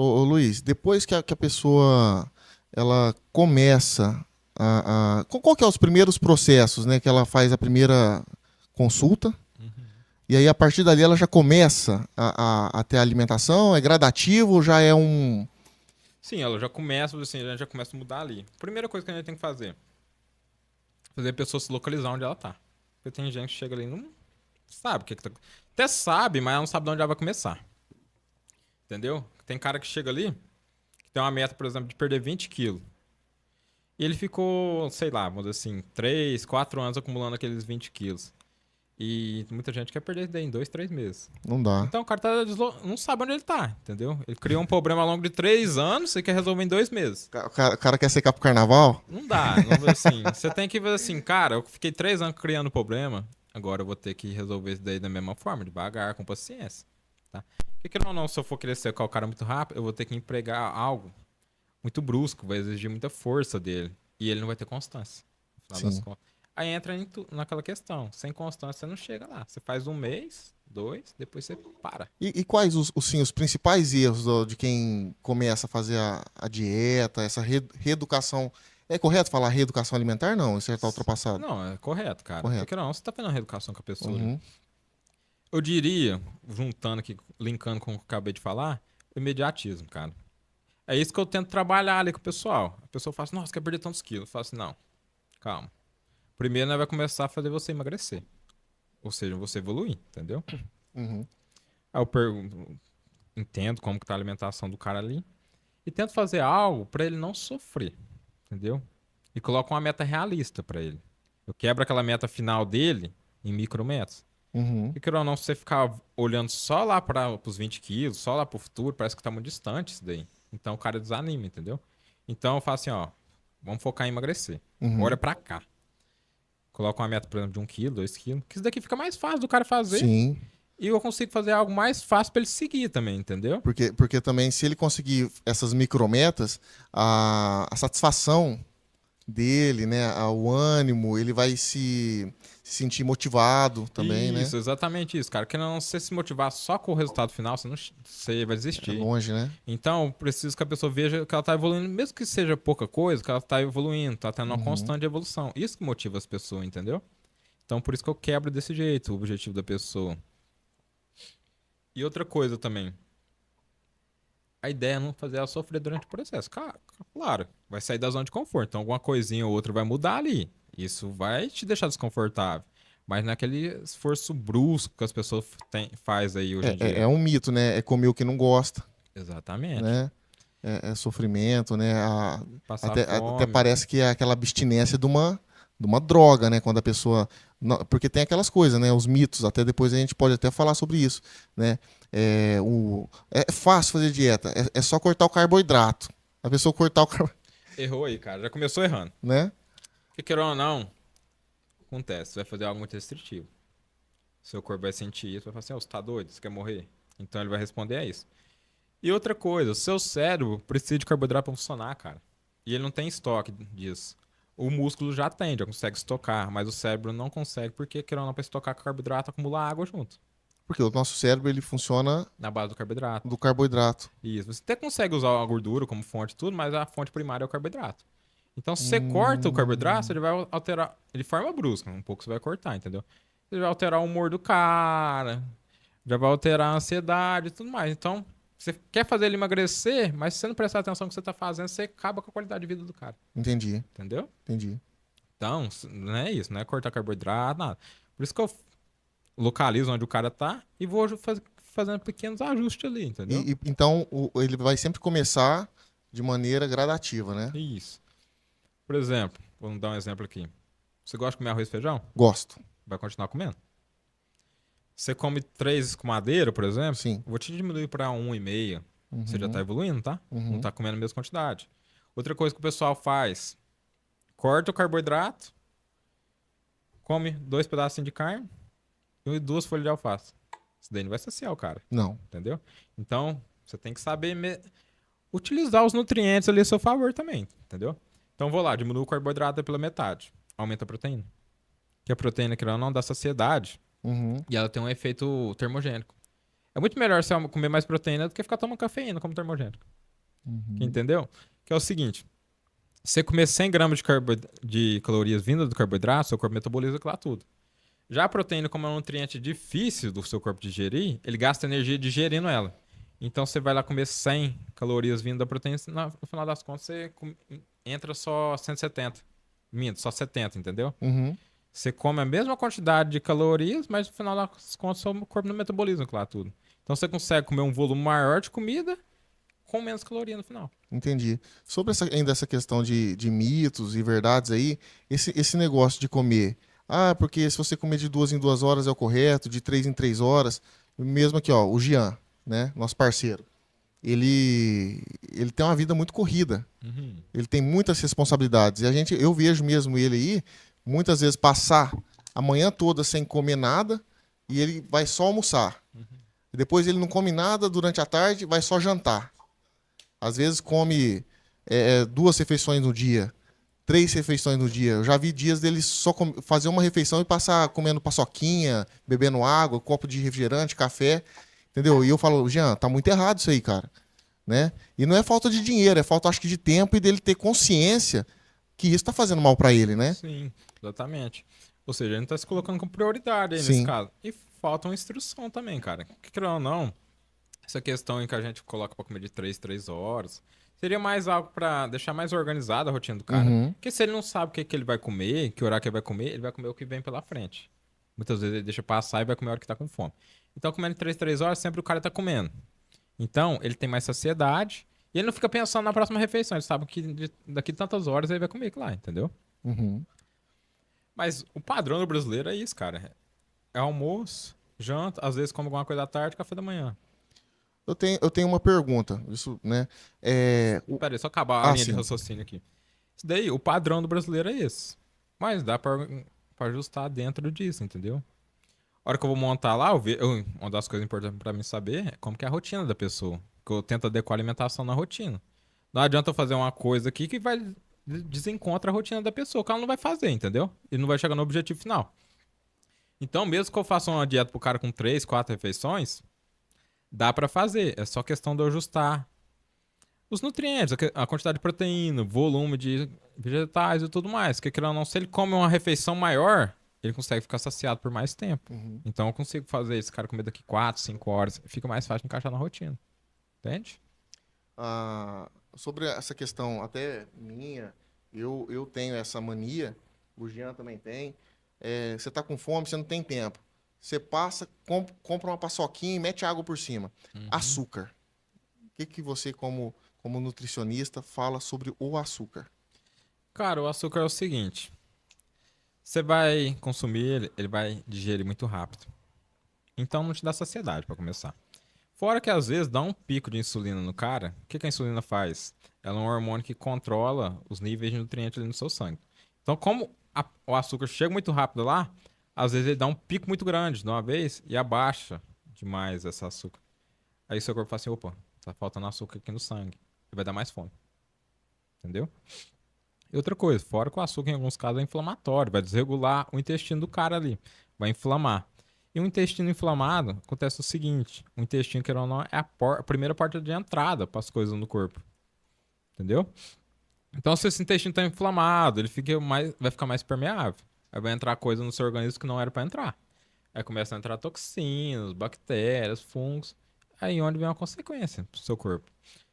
Ô, Luiz, depois que a pessoa ela começa qual que é os primeiros processos, né? Que ela faz a primeira consulta Uhum. e aí a partir dali ela já começa a ter a alimentação, é gradativo ou já é um... Sim, ela já começa, assim, a gente já começa a mudar ali. Primeira coisa que a gente tem que fazer a pessoa se localizar onde ela tá. Porque tem gente que chega ali e não sabe o que tá. Até sabe, mas ela não sabe de onde ela vai começar. Entendeu? Tem cara que chega ali, que tem uma meta, por exemplo, de perder 20 quilos. E ele ficou, sei lá, vamos dizer assim, 3, 4 anos acumulando aqueles 20 quilos. E muita gente quer perder isso daí em 2, 3 meses. Não dá. Então o cara não sabe onde ele tá, entendeu? Ele criou um problema ao longo de 3 anos e quer resolver em 2 meses. O cara quer secar pro carnaval? Não dá, não assim. Você tem que ver assim, cara, eu fiquei 3 anos criando problema, agora eu vou ter que resolver isso daí da mesma forma, devagar, com paciência, tá? Porque não, se eu for querer secar o cara muito rápido, eu vou ter que empregar algo muito brusco, vai exigir muita força dele. E ele não vai ter constância, no final das Sim. contas. Aí entra naquela questão, sem constância você não chega lá. Você faz um mês, dois, depois você para. E quais sim, os principais erros de quem começa a fazer a dieta, essa reeducação? É correto falar reeducação alimentar? Não, isso já está ultrapassado. Não, é correto, cara. Correto. Porque não, você tá fazendo a reeducação com a pessoa ali. Uhum. Eu diria, juntando aqui, linkando com o que eu acabei de falar, o imediatismo, cara. É isso que eu tento trabalhar ali com o pessoal. A pessoa fala assim, nossa, quer perder tantos quilos. Eu falo assim, não, calma. Primeiro, nós vai começar a fazer você emagrecer. Ou seja, você evoluir, entendeu? Uhum. Aí eu pergunto, entendo como que tá a alimentação do cara ali e tento fazer algo pra ele não sofrer, entendeu? E coloco uma meta realista pra ele. Eu quebro aquela meta final dele em micrometas. Uhum. E querendo ou não, se você ficar olhando só lá para os 20 quilos, só lá pro futuro, parece que tá muito distante isso daí. Então o cara desanima, entendeu? Então eu faço assim, ó, vamos focar em emagrecer. Olha Uhum. pra cá. Coloca uma meta, por exemplo, de 1 quilo, 2 quilos. Que isso daqui fica mais fácil do cara fazer. Sim, E eu consigo fazer algo mais fácil pra ele seguir também, entendeu? porque também se ele conseguir essas micrometas, a satisfação dele, né, o ânimo, ele vai se sentir motivado também, né? Isso, exatamente isso, cara. Porque não você se motivar só com o resultado final, você vai É desistir. longe, né? Então, eu preciso que a pessoa veja que ela tá evoluindo, mesmo que seja pouca coisa, que ela tá evoluindo, tá tendo uma Uhum. constante evolução. Isso que motiva as pessoas, entendeu? Então, por isso que eu quebro desse jeito o objetivo da pessoa. E outra coisa também, a ideia é não fazer ela sofrer durante o processo. Claro, vai sair da zona de conforto. Então, alguma coisinha ou outra vai mudar ali. Isso vai te deixar desconfortável. Mas não é aquele esforço brusco que as pessoas faz aí hoje É, em é, dia. é um mito, né? É comer o que não gosta, Exatamente. né? É sofrimento, né? Passar Até fome. parece que é aquela abstinência de uma droga, né? Quando a pessoa. Porque tem aquelas coisas, né? Os mitos, até depois a gente pode até falar sobre isso, né? É fácil fazer dieta, é só cortar o carboidrato. A pessoa cortar o carboidrato, Errou aí, cara. Já começou errando. né? Porque queira ou não, acontece. Você vai fazer algo muito restritivo. Seu corpo vai sentir isso, vai falar assim, você tá doido? Você quer morrer? Então ele vai responder a isso. E outra coisa, o seu cérebro precisa de carboidrato pra funcionar, cara. E ele não tem estoque disso. O músculo já tem, já consegue estocar, mas o cérebro não consegue porque, querendo ou não, pra estocar carboidrato, acumula água junto, Porque o nosso cérebro ele funciona na base do carboidrato. do carboidrato. Isso. Você até consegue usar a gordura como fonte e tudo, mas a fonte primária é o carboidrato. Então, se você corta o carboidrato, Hum, ele vai alterar. De forma brusca, um pouco você vai cortar, entendeu? Ele vai alterar o humor do cara, já vai alterar a ansiedade e tudo mais. Então, você quer fazer ele emagrecer, mas se você não prestar atenção no que você tá fazendo, você acaba com a qualidade de vida do cara. entendi, Entendeu? entendi. Então, não é isso, não é cortar carboidrato, nada. Por isso que eu localizo onde o cara tá e vou fazendo pequenos ajustes ali, entendeu? Então ele vai sempre começar de maneira gradativa, né? Isso. Por exemplo, vamos dar um exemplo aqui. Você gosta de comer arroz e feijão? Gosto. Vai continuar comendo. Você come 3 escumadeiros, por exemplo, Sim. vou te diminuir para 1,5. Você já tá Uhum, evoluindo, tá? Não uhum. tá comendo a mesma quantidade. Outra coisa que o pessoal faz, corta o carboidrato, come 2 pedacinhos de carne e 2 folhas de alface. Isso daí não vai saciar o cara, Não. entendeu? Então, você tem que saber utilizar os nutrientes ali a seu favor também, entendeu? Então, vou lá, diminuo o carboidrato pela metade. Aumenta a proteína. Que a proteína, que não dá saciedade. Uhum. E ela tem um efeito termogênico. É muito melhor você comer mais proteína do que ficar tomando cafeína como termogênico. Uhum. Entendeu? Que é o seguinte, você comer 100 gramas de calorias vindas do carboidrato, seu corpo metaboliza aquilo lá tudo. Já a proteína, como é um nutriente difícil do seu corpo digerir, ele gasta energia digerindo ela. Então você vai lá comer 100 calorias vindo da proteína, no final das contas você entra só 170. Minto, só 70, entendeu? Uhum. Você come a mesma quantidade de calorias, mas no final das contas seu corpo não metaboliza aquilo lá tudo. Então você consegue comer um volume maior de comida com menos caloria no final. Entendi. Sobre ainda essa questão de mitos e verdades aí, esse negócio de comer. Ah, porque se você comer de 2 em 2 horas é o correto, de 3 em 3 horas. Mesmo aqui, ó, o Jean, né? Nosso parceiro. Ele tem uma vida muito corrida. Uhum. Ele tem muitas responsabilidades. E eu vejo mesmo ele aí, muitas vezes passar a manhã toda sem comer nada e ele vai só almoçar. Depois ele não come nada durante a tarde, vai só jantar. Às vezes come 2 refeições no dia, 3 refeições no dia. Eu já vi dias dele só fazer uma refeição e passar comendo paçoquinha, bebendo água, copo de refrigerante, café, entendeu? E eu falo, Jean, tá muito errado isso aí, cara, né? E não é falta de dinheiro, é falta, acho que, de tempo e dele ter consciência que isso tá fazendo mal pra ele, né? Sim, exatamente. Ou seja, ele não tá se colocando como prioridade aí nesse Sim. caso. E falta uma instrução também, cara. Que querendo ou não, essa questão em que a gente coloca pra comer de 3 horas, seria mais algo pra deixar mais organizada a rotina do cara. Uhum. Porque se ele não sabe o que ele vai comer, que horário que ele vai comer o que vem pela frente. Muitas vezes ele deixa passar e vai comer a hora que tá com fome. Então, comendo 3 horas, sempre o cara tá comendo. Então, ele tem mais saciedade e ele não fica pensando na próxima refeição. Ele sabe que daqui tantas horas ele vai comer aquilo lá, entendeu? Uhum. Mas o padrão do brasileiro é isso, cara. É almoço, janta, às vezes come alguma coisa à tarde, café da manhã. Eu tenho uma pergunta. Isso, né? Pera aí, só acabar a linha de Sim. raciocínio aqui. Isso daí, o padrão do brasileiro é esse. Mas dá pra ajustar dentro disso, entendeu? A hora que eu vou montar lá, uma das coisas importantes pra mim saber é como que é a rotina da pessoa. Que eu tento adequar a alimentação na rotina. Não adianta eu fazer uma coisa aqui que vai desencontra a rotina da pessoa, que ela não vai fazer, entendeu? E não vai chegar no objetivo final. Então, mesmo que eu faça uma dieta pro cara com 3, 4 refeições, dá pra fazer. É só questão de eu ajustar os nutrientes, a quantidade de proteína, volume de vegetais e tudo mais. Porque, querendo ou não, se ele come uma refeição maior, ele consegue ficar saciado por mais tempo. Uhum. Então, eu consigo fazer esse cara comer daqui 4, 5 horas. Fica mais fácil de encaixar na rotina. Entende? Sobre essa questão até minha, eu tenho essa mania, o Jean também tem. Você tá com fome, você não tem tempo. Você passa, compra uma paçoquinha e mete água por cima. Uhum. Açúcar. O que que você, como nutricionista, fala sobre o açúcar? Cara, o açúcar é o seguinte. Você vai consumir ele, ele vai digerir muito rápido. Então não te dá saciedade pra começar. Fora que às vezes dá um pico de insulina no cara. O que que a insulina faz? Ela é um hormônio que controla os níveis de nutrientes ali no seu sangue. Então, como o açúcar chega muito rápido lá, às vezes ele dá um pico muito grande de uma vez e abaixa demais esse açúcar. Aí seu corpo fala assim, opa, tá faltando açúcar aqui no sangue. E vai dar mais fome. Entendeu? E outra coisa, fora que o açúcar em alguns casos é inflamatório, vai desregular o intestino do cara ali, vai inflamar. E um intestino inflamado, acontece o seguinte, o intestino, querendo ou não, é a primeira porta de entrada para as coisas no corpo. Entendeu? Então, se esse intestino está inflamado, vai ficar mais permeável. Aí vai entrar coisa no seu organismo que não era para entrar. Aí começa a entrar toxinas, bactérias, fungos. Aí onde vem uma consequência pro seu corpo.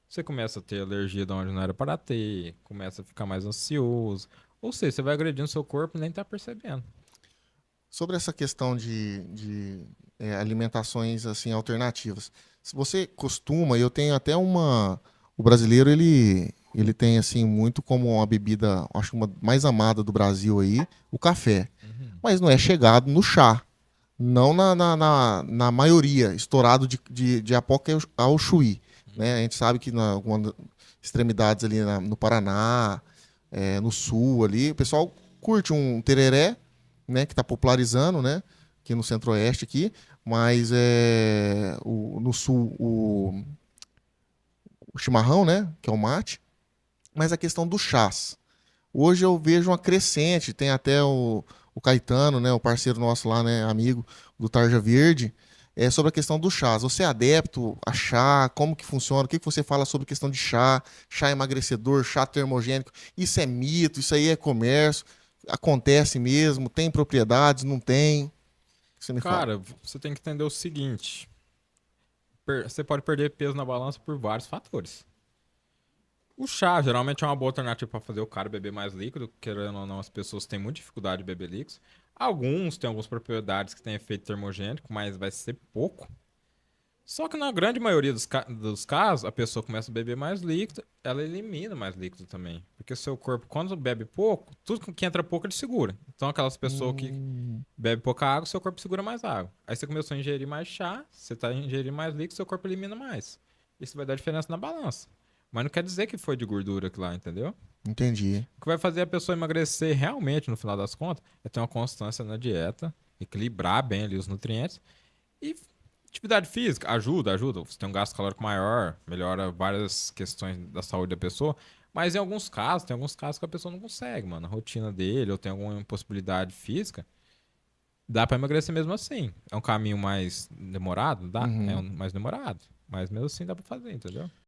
Você começa a ter alergia de onde não era para ter, começa a ficar mais ansioso. Ou seja, você vai agredindo seu corpo e nem tá percebendo. Sobre essa questão de alimentações assim alternativas. Se você costuma, eu tenho até uma. O brasileiro ele tem assim muito como uma bebida, acho que uma mais amada do Brasil aí, o café. Uhum. Mas não é chegado no chá. Não na maioria, estourado de apoca ao chuí. Né? A gente sabe que na algumas extremidades ali no Paraná, no sul ali, o pessoal curte um tereré, né, que está popularizando, né, aqui no Centro-Oeste aqui, mas no sul o chimarrão, né, que é o mate, mas a questão dos chás. Hoje eu vejo uma crescente, tem até o Caetano, né, o parceiro nosso lá, né, amigo do Tarja Verde, sobre a questão do chás. Você é adepto a chá? Como que funciona? O que que você fala sobre a questão de chá? Chá emagrecedor, chá termogênico? Isso é mito? Isso aí é comércio? Acontece mesmo? Tem propriedades? Não tem? O que você me fala? Cara, você tem que entender o seguinte: você pode perder peso na balança por vários fatores. O chá geralmente é uma boa alternativa para fazer o cara beber mais líquido, querendo ou não, as pessoas têm muita dificuldade de beber líquidos. Alguns têm algumas propriedades que têm efeito termogênico, mas vai ser pouco. Só que na grande maioria dos casos, a pessoa começa a beber mais líquido, ela elimina mais líquido também. Porque o seu corpo, quando bebe pouco, tudo que entra pouco ele segura. Então, aquelas pessoas que Hum, bebem pouca água, seu corpo segura mais água. Aí você começou a ingerir mais chá, você está ingerindo mais líquido, seu corpo elimina mais. Isso vai dar diferença na balança. Mas não quer dizer que foi de gordura aquilo lá, entendeu? entendi. O que vai fazer a pessoa emagrecer realmente, no final das contas, é ter uma constância na dieta, equilibrar bem ali os nutrientes. E atividade física ajuda, ajuda. Você tem um gasto calórico maior, melhora várias questões da saúde da pessoa. Mas em alguns casos, tem alguns casos que a pessoa não consegue, mano. A rotina dele, ou tem alguma impossibilidade física, dá pra emagrecer mesmo assim. É um caminho mais demorado? Dá. É Uhum. mais demorado. Mas mesmo assim dá pra fazer, entendeu?